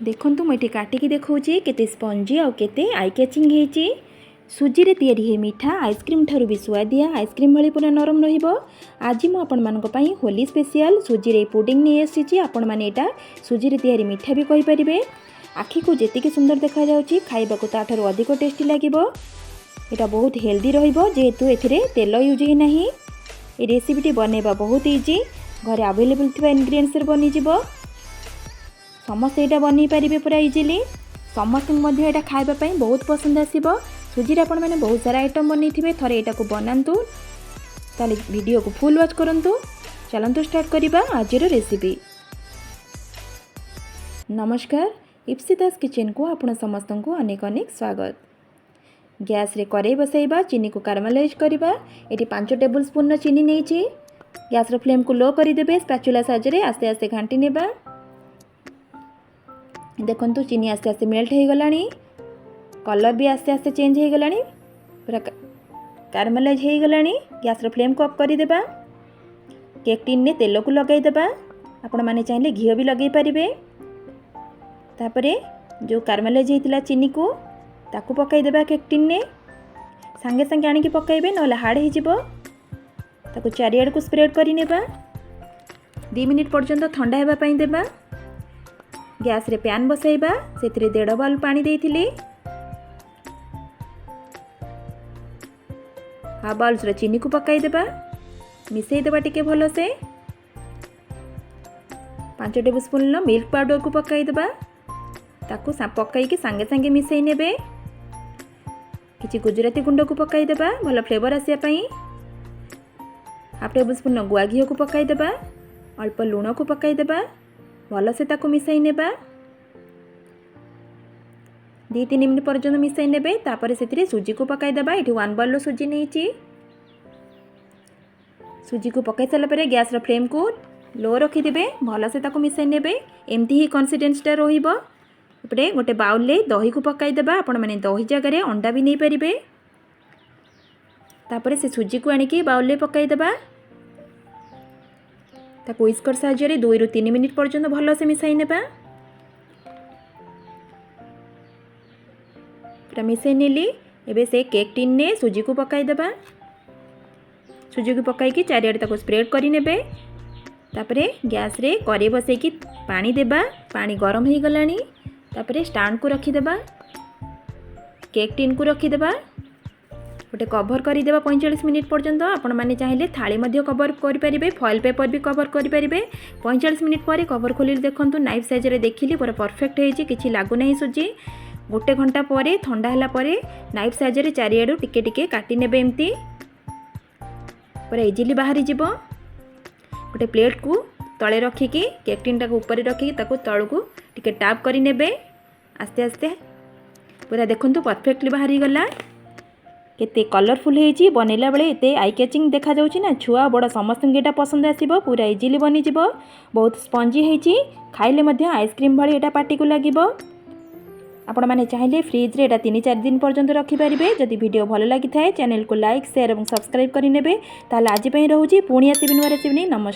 देखंतु मुझे काटिकी देखौछि केते स्पंजी और केते आई कैचिंग हेछि। सुजी रे तैयारी हे मिठा आइसक्रीम ठारू भी सुआदिया आइसक्रीम भली पूरा नरम रहिबो। आज मु आपण मानक पई होली स्पेशल सुजी रे पुडिंग नै आसीछि। आपण माने एटा सुजी रे तैयारी मिठा भी कहि परिबे। आखि को जेतिके सुंदर देखा जाउछि खाइबा को ताठारू अधिक टेस्टी लागिबो। एटा बहुत हेल्दी रहिबो जेहेतु एथिरे तेल यूज हे नाही। ए रेसिपीटी बनेबा बहुत इजी, घरे अवेलेबल थिबा इंग्रेडिएंट्स रे बनि जिवो। समस्त एटा बनी पारिबे पूरा इजीली। समस्त मध्य एटा खाइबा पई बहुत पसंद आसीबो। सुजी रे आपण माने बहुत सारा आइटम बनै थिबे, थरे एटा को बनांतु ताले वीडियो को फुल वॉच करंतु। चलंतु स्टार्ट करिबा आजिर रेसिपी। नमस्कार, इप्सिता किचन को आपण समस्त को अनेक अनेक स्वागत। गैस रे कड़ाई बसाइबा, चीनी को कैरामेलाइज करिबा। एटी 5 टेबल स्पून चीनी नेछि। गैस रो फ्लेम को लो करि देबे। स्पैचुला साहाय्य रे आस्ते आस्ते घांटी नेबा। देखंतु चीनी आस्ते आस्ते मेल्ट हो गलानी, कलर भी आस्ते आस्ते चेंज हो गलानी, पूरा कैरामेलाइज हो गलानी। गैस रो फ्लेम को ऑफ कर देबा। केक टिन ने तेल को लगाई देबा। आपण माने चाहिले घी भी लगे पारिबे। तापरे जो कैरामेलाइज हेतिला चीनी को ताकू पकाई देबा केक टिन ने। संगे संगे आनी के पकाइबे नले हार्ड हो जिवो। ताकू चारियाड को स्प्रेड करि नेबा। 2 मिनिट पर्यंत ठंडा हेबा पई देबा। गैस रे पैन बसाइबा, सेतिरे 1.5 बाउल पानी देइथिली। हाफ बाउल्स रे चीनी को पकाई देबा। मिसई देबा टिके भलो से। 5 टेबल स्पून मिल्क पाउडर को पकाई देबा। ताकू पकाई के संगे संगे मिसई नेबे। किछि गुजराती गुंड को पकाई देबा भलो फ्लेवर आसिया पई। हाफ टेबल स्पून गुआ घी को पकाई देबा। अल्प लूण को पकाई देबा। भलो से ताकू मिसई नेबा। 2-3 मिनिट पर्यंत मिसई नेबे। तापर सेतिरे सुजी को पकाई देबा। एठी 1 बाउल सुजी नेछि। सुजी को पकाई साला परे गैस रो फ्लेम को लो रखी देबे। भलो से ताकू मिसई नेबे। एमती ही कंसिस्टेंसी रहिबो। एपटे गोटे बाउल ले दही को पकाई देबा। आपण माने दही जगह रे अंडा भी नहीं परिबे। तापर से सुजी को आनी के बाउल ले पकाई देबा। ताकू व्हिस्कर साहाय्य रे 2 ରୁ 3 मिनिट पर्यंत भलो से मिसाई नेबा। पूरा मिसाई नेली। एबे से केक टिन ने सुजी को पकाई देबा। सुजी को पकाई कि चारियाडे ताको स्प्रेड करि नेबे। तापरे गैस रे कड़ाई बसाई कि पानी देबा। पानी गरम हो गलानी। तापरे स्टैंड को रखी देबा। केक टिन को रखी देबा। गोटे कवर करि देबा 45 मिनिट पर्यंत। आपण माने चाहिले थाली मध्ये कवर करि परिबे, फॉइल पेपर भी कवर करि परिबे। 45 मिनिट पर कवर खोली देखंतु नाइफ साइज रे देखिली पूरा परफेक्ट हेछि, किछि लागु नाही सुजी। गोटे घंटा परे ठंडा हला परे नाइफ साइज रे चारियाडू टिके टिके काटी नेबे। एमती पूरा इजीली बाहरी जिवो। गोटे प्लेट को तले रखिकी केक टिन टाको ऊपर रखिकी ताको तळकू टिके टैप करि नेबे आस्ते आस्ते। पूरा देखंतु परफेक्टली बाहरी गला। केते कलरफुल हेछि। बनेला बेले एते आई कैचिंग देखा जाउछि ना। छुआ बड़ समस्त एटा पसंद आसीबो। पूरा इजीली बनि जिवो। बहुत स्पंजी हेछि। खाइले मध्य आइसक्रीम भली एटा पार्टी को लागिबो। आपण माने चाहिले फ्रिज रे एटा 3-4 दिन पर्यंत रखि परिबे। जदि वीडियो भलो लागि थाए चैनल को लाइक शेयर और सब्सक्राइब करि नेबे। ताले आज पई रहउछि। पुणी आसीबि नुवा रेसिपी नै। नमस्कार।